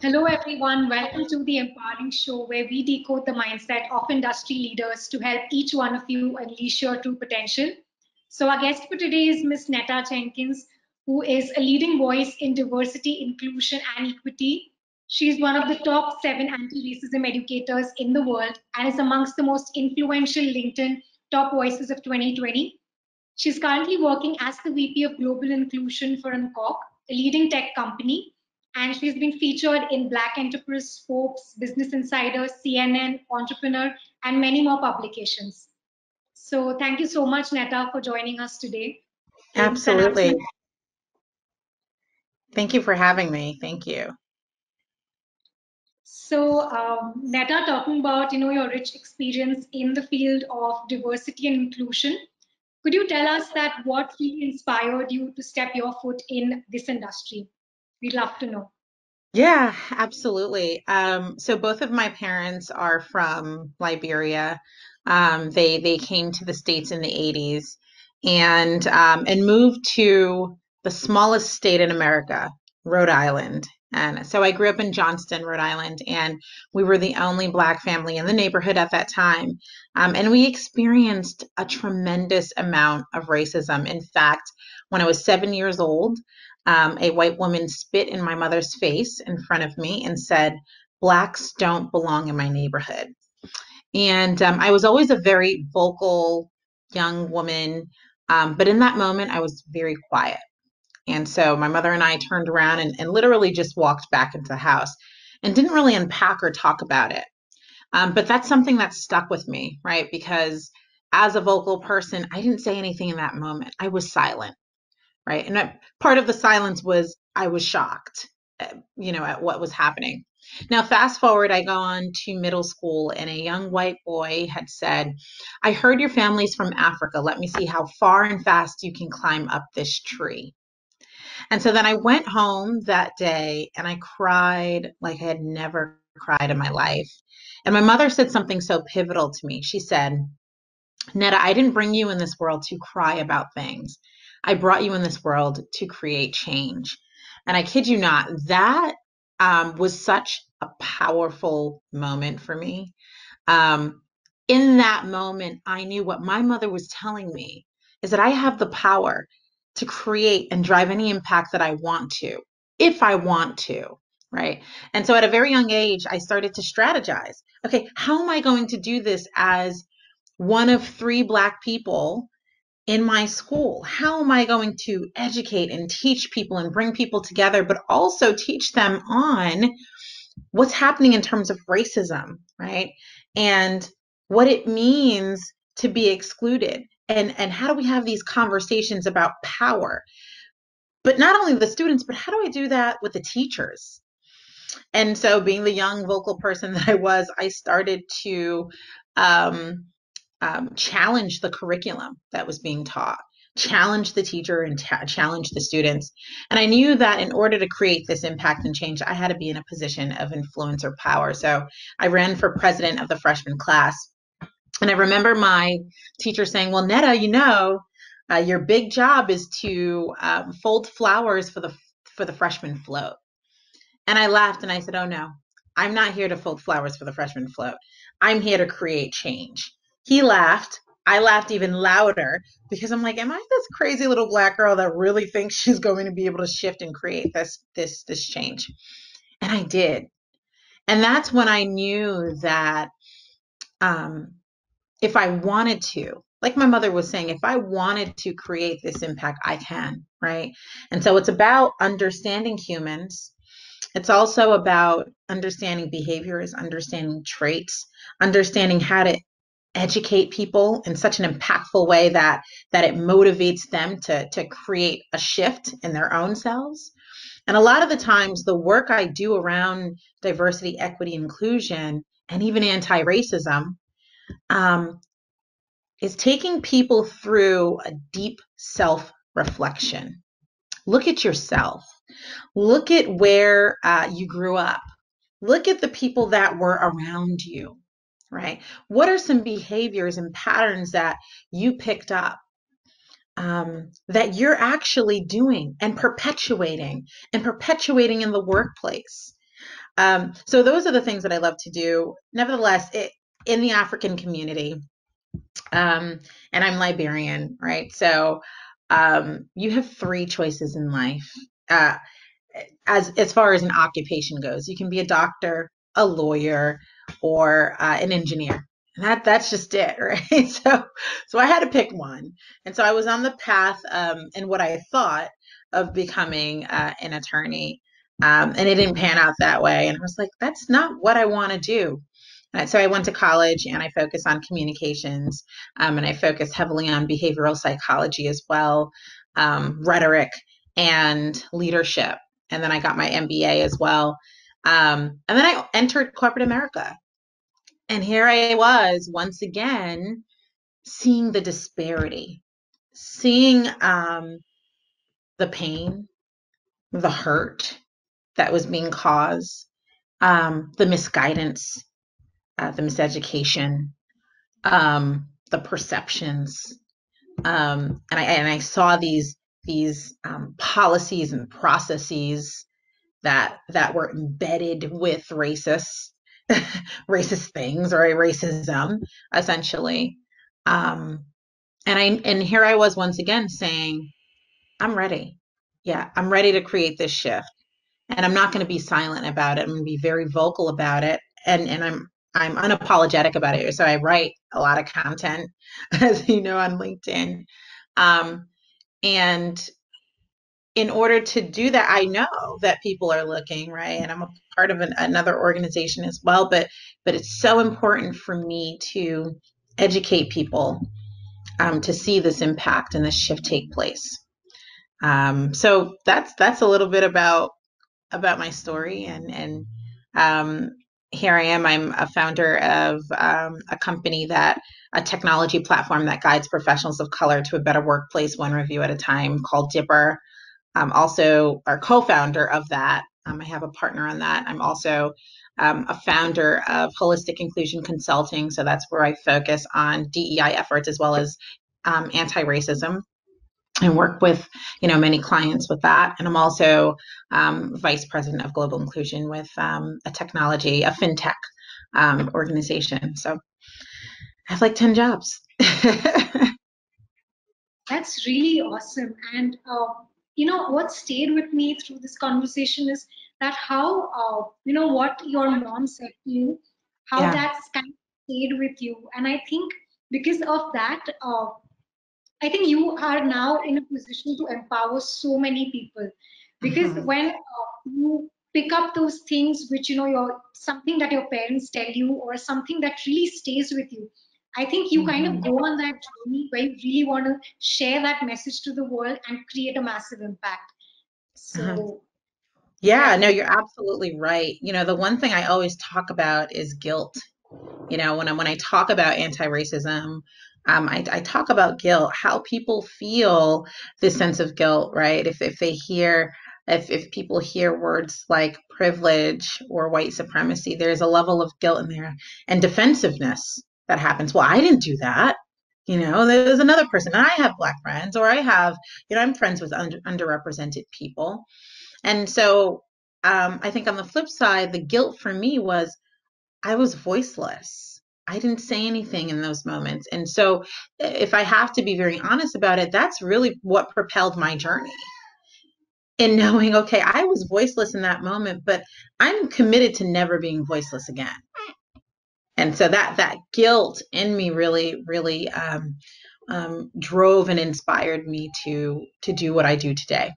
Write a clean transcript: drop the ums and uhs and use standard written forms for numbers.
Hello, everyone. Welcome to the Empowering Show, where we decode the mindset of industry leaders to help each one of you unleash your true potential. So, our guest for today is Miss Netta Jenkins, who is a leading voice in diversity, inclusion, and equity. She's one of the top 7 anti-racism educators in the world and is amongst the most influential LinkedIn top voices of 2020. She's currently working as the VP of Global Inclusion for Uncork, a leading tech company, and she's been featured in Black Enterprise, Forbes, Business Insider, CNN, Entrepreneur, and many more publications. So thank you so much, Netta, for joining us today. It's an Absolutely. absolute. Thank you for having me. Thank you. So, Netta, talking about your rich experience in the field of diversity and inclusion, could you tell us that what really inspired you to step your foot in this industry? We'd love to know. Yeah, absolutely. So both of my parents are from Liberia. They came to the States in the 80s and moved to the smallest state in America, Rhode Island. And so I grew up in Johnston, Rhode Island, and we were the only Black family in the neighborhood at that time. And we experienced a tremendous amount of racism. In fact, when I was 7 years old, a white woman spit in my mother's face in front of me and said, "Blacks don't belong in my neighborhood." And I was always a very vocal young woman. But in that moment, I was very quiet. And so my mother and I turned around and literally just walked back into the house and didn't really unpack or talk about it. But that's something that stuck with me, right? Because as a vocal person, I didn't say anything in that moment. I was silent, right? And part of the silence was I was shocked, at what was happening. Now, fast forward, I go on to middle school, and a young white boy had said, "I heard your family's from Africa. Let me see how far and fast you can climb up this tree." And so then I went home that day and I cried like I had never cried in my life. And my mother said something so pivotal to me. She said, "Netta, I didn't bring you in this world to cry about things. I brought you in this world to create change." And I kid you not, that was such a powerful moment for me. Um, in that moment, I knew what my mother was telling me is that I have the power to create and drive any impact that I want to, if I want to. Right. And so at a very young age, I started to strategize. Okay, how am I going to do this as one of 3 Black people in my school? How am I going to educate and teach people and bring people together, but also teach them on what's happening in terms of racism, right? And what it means to be excluded. And how do we have these conversations about power? But not only the students, but how do I do that with the teachers? And so, being the young vocal person that I was, I started to um, challenge the curriculum that was being taught, challenge the teacher, and challenge the students. And I knew that in order to create this impact and change, I had to be in a position of influence or power. So I ran for president of the freshman class. And I remember my teacher saying, "Well, Netta, your big job is to fold flowers for the freshman float." And I laughed and I said, "Oh no, I'm not here to fold flowers for the freshman float. I'm here to create change." He laughed. I laughed even louder because I'm like, am I this crazy little Black girl that really thinks she's going to be able to shift and create this change? And I did. And that's when I knew that um, if I wanted to, like my mother was saying, if I wanted to create this impact, I can, right? And so it's about understanding humans. It's also about understanding behaviors, understanding traits, understanding how to educate people in such an impactful way that it motivates them to create a shift in their own selves. And a lot of the times the work I do around diversity, equity, inclusion, and even anti-racism um, is taking people through a deep self-reflection. Look at yourself. Look at where you grew up. Look at the people that were around you, right? What are some behaviors and patterns that you picked up that you're actually doing and perpetuating in the workplace? So those are the things that I love to do. Nevertheless, in the African community, and I'm Liberian, right? So you have three choices in life. Uh, as far as an occupation goes, you can be a doctor, a lawyer, or an engineer. And that's just it, right? So I had to pick one, and so I was on the path in what I thought of becoming an attorney, and it didn't pan out that way. And I was like, that's not what I want to do. So I went to college and I focused on communications, and I focused heavily on behavioral psychology as well, rhetoric and leadership. And then I got my MBA as well. And then I entered corporate America. And here I was once again seeing the disparity, seeing the pain, the hurt that was being caused, the misguidance, the miseducation, the perceptions, and I saw these policies and processes that were embedded with racist things or a racism essentially. Um, and here I was once again saying, I'm ready. Yeah, I'm ready to create this shift. And I'm not going to be silent about it. I'm going to be very vocal about it. And I'm unapologetic about it. So I write a lot of content, as you know, on LinkedIn. Um, and in order to do that, I know that people are looking, right? And I'm a part of another organization as well, but it's so important for me to educate people, to see this impact and this shift take place. So that's a little bit about my story, and um, here I am. I'm a founder of a company a technology platform that guides professionals of color to a better workplace, one review at a time, called Dipper. I'm also our co-founder of that. I have a partner on that. I'm also a founder of Holistic Inclusion Consulting. So that's where I focus on DEI efforts as well as anti-racism, and work with many clients with that. And I'm also vice president of global inclusion with a fintech organization. So I have like 10 jobs. That's really awesome. And what stayed with me through this conversation is that how what your mom said to you, how Yeah. that's kind of stayed with you. And I think because of that, I think you are now in a position to empower so many people. Because Mhm. when you pick up those things which your something that your parents tell you or something that really stays with you, I think you kind of Mhm. go on that journey where you really want to share that message to the world and create a massive impact. Uh-huh. So Yeah, yeah. no, you're absolutely right. The one thing I always talk about is guilt. When I talk about anti-racism, I talk about guilt, how people feel this sense of guilt, right? If people hear words like privilege or white supremacy, there's a level of guilt in there and defensiveness that happens. Well, I didn't do that. There's another person, and I have Black friends, or I'm friends with underrepresented people. And so I think on the flip side, the guilt for me was I was voiceless. I didn't say anything in those moments. And so, if I have to be very honest about it, that's really what propelled my journey in knowing, okay, I was voiceless in that moment, but I'm committed to never being voiceless again. And so that guilt in me really, really drove and inspired me to do what I do today.